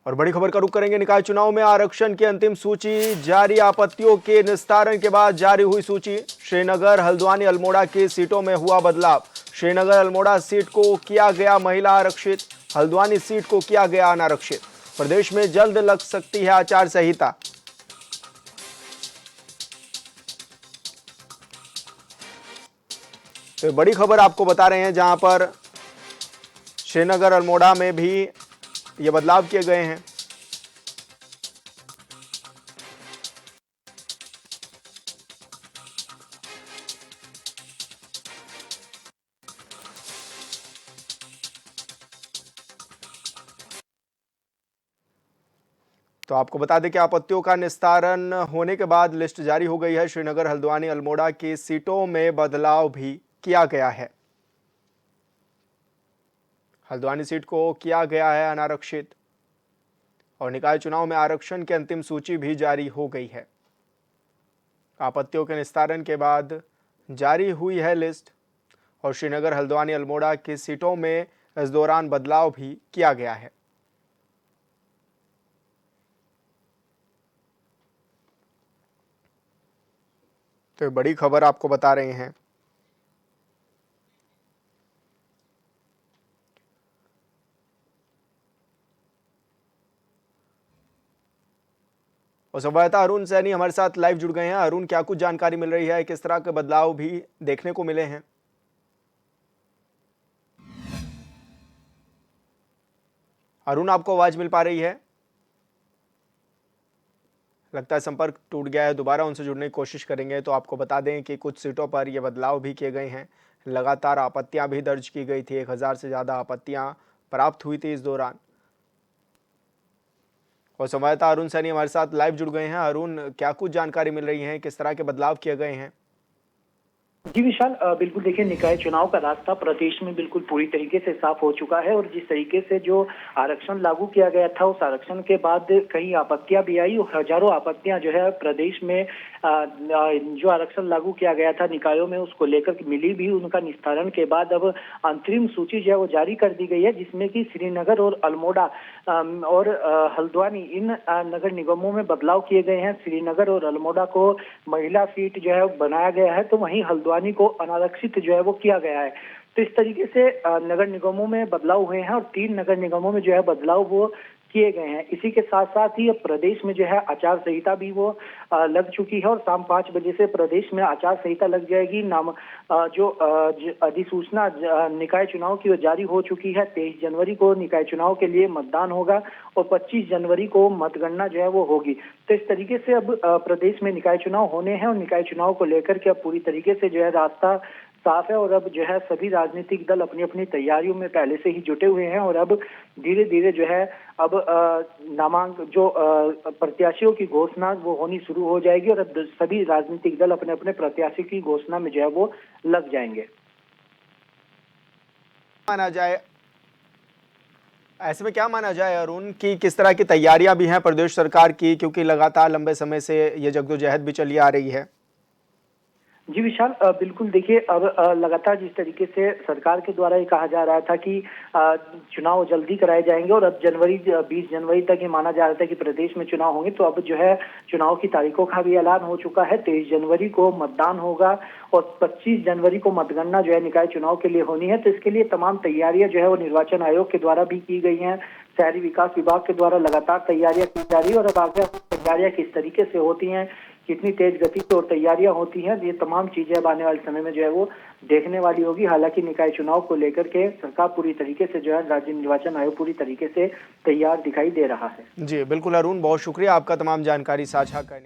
और बड़ी खबर का रुख करेंगे। निकाय चुनाव में आरक्षण की अंतिम सूची जारी। आपत्तियों के निस्तारण के बाद जारी हुई सूची। श्रीनगर, हल्द्वानी, अल्मोड़ा की सीटों में हुआ बदलाव। श्रीनगर अल्मोड़ा सीट को किया गया महिला आरक्षित, हल्द्वानी सीट को किया गया अनारक्षित। प्रदेश में जल्द लग सकती है आचार संहिता। तो बड़ी खबर आपको बता रहे हैं, जहां पर श्रीनगर अल्मोड़ा में भी ये बदलाव किए गए हैं। तो आपको बता दें कि आपत्तियों का निस्तारण होने के बाद लिस्ट जारी हो गई है। श्रीनगर, हल्द्वानी, अल्मोड़ा की सीटों में बदलाव भी किया गया है। हल्द्वानी सीट को किया गया है अनारक्षित और निकाय चुनाव में आरक्षण की अंतिम सूची भी जारी हो गई है। आपत्तियों के निस्तारण के बाद जारी हुई है लिस्ट और श्रीनगर, हल्द्वानी, अल्मोड़ा की सीटों में इस दौरान बदलाव भी किया गया है। तो बड़ी खबर आपको बता रहे हैं। और संवाददाता अरुण सैनी हमारे साथ लाइव जुड़ गए हैं। अरुण, क्या कुछ जानकारी मिल रही है, किस तरह के बदलाव भी देखने को मिले हैं? अरुण, आपको आवाज मिल पा रही है? लगता है संपर्क टूट गया है। दोबारा उनसे जुड़ने की कोशिश करेंगे। तो आपको बता दें कि कुछ सीटों पर यह बदलाव भी किए गए हैं। लगातार आपत्तियां भी दर्ज की गई थी। 1000 से ज़्यादा आपत्तियां प्राप्त हुई थी इस दौरान। और संवाददाता अरुण सैनी हमारे साथ लाइव जुड़ गए हैं। अरुण, क्या कुछ जानकारी मिल रही है, किस तरह के बदलाव किए गए हैं? जी विशाल, बिल्कुल देखिए, निकाय चुनाव का रास्ता प्रदेश में बिल्कुल पूरी तरीके से साफ हो चुका है। और जिस तरीके से जो आरक्षण लागू किया गया था, उस आरक्षण के बाद कई आपत्तियां भी आई और हजारों आपत्तियां जो है प्रदेश में जो आरक्षण लागू किया गया था निकायों में, उसको लेकर मिली भी। उनका निस्तारण के बाद अब अंतरिम सूची जो है वो जारी कर दी गई है, जिसमें कि श्रीनगर और अल्मोड़ा और हल्द्वानी, इन नगर निगमों में बदलाव किए गए हैं। श्रीनगर और अल्मोड़ा को महिला सीट जो है बनाया गया है, तो वहीं हल्द्वानी को अनारक्षित जो है वो किया गया है। तो इस तरीके से नगर निगमों में बदलाव हुए हैं और 3 नगर निगमों में जो है बदलाव वो किए गए हैं। इसी के साथ साथ ही अब प्रदेश में जो है आचार संहिता भी वो लग चुकी है और शाम 5 बजे से प्रदेश में आचार संहिता लग जाएगी। जो अधिसूचना निकाय चुनाव की वो जारी हो चुकी है। 23 जनवरी को निकाय चुनाव के लिए मतदान होगा और 25 जनवरी को मतगणना जो है वो होगी। तो इस तरीके से अब प्रदेश में निकाय चुनाव होने हैं और निकाय चुनाव को लेकर के अब पूरी तरीके से जो है रास्ता साफ है। और अब जो है सभी राजनीतिक दल अपनी अपनी तैयारियों में पहले से ही जुटे हुए हैं और अब धीरे धीरे जो है अब प्रत्याशियों की घोषणा वो होनी शुरू हो जाएगी और अब सभी राजनीतिक दल अपने अपने प्रत्याशी की घोषणा में जो है वो लग जाएंगे। माना जाए, ऐसे में क्या माना जाए अरुण कि किस तरह की तैयारियां भी हैं प्रदेश सरकार की, क्योंकि लगातार लंबे समय से ये जद्दोजहद भी चली आ रही है? जी विशाल, बिल्कुल देखिए, अब लगातार जिस तरीके से सरकार के द्वारा ये कहा जा रहा था कि चुनाव जल्दी कराए जाएंगे और अब 20 जनवरी तक ये माना जा रहा था कि प्रदेश में चुनाव होंगे, तो अब जो है चुनाव की तारीखों का भी ऐलान हो चुका है। 23 जनवरी को मतदान होगा और 25 जनवरी को मतगणना जो है निकाय चुनाव के लिए होनी है। तो इसके लिए तमाम तैयारियां जो है वो निर्वाचन आयोग के द्वारा भी की गई हैं। शहरी विकास विभाग के द्वारा लगातार तैयारियां की जा रही है और अब आगे तैयारियां किस तरीके से होती हैं, कितनी तेज गति से और तैयारियां होती हैं, ये तमाम चीजें अब आने वाले समय में जो है वो देखने वाली होगी। हालांकि निकाय चुनाव को लेकर के सरकार पूरी तरीके से जो है, राज्य निर्वाचन आयोग पूरी तरीके से तैयार दिखाई दे रहा है। जी बिल्कुल अरुण, बहुत शुक्रिया आपका तमाम जानकारी साझा करने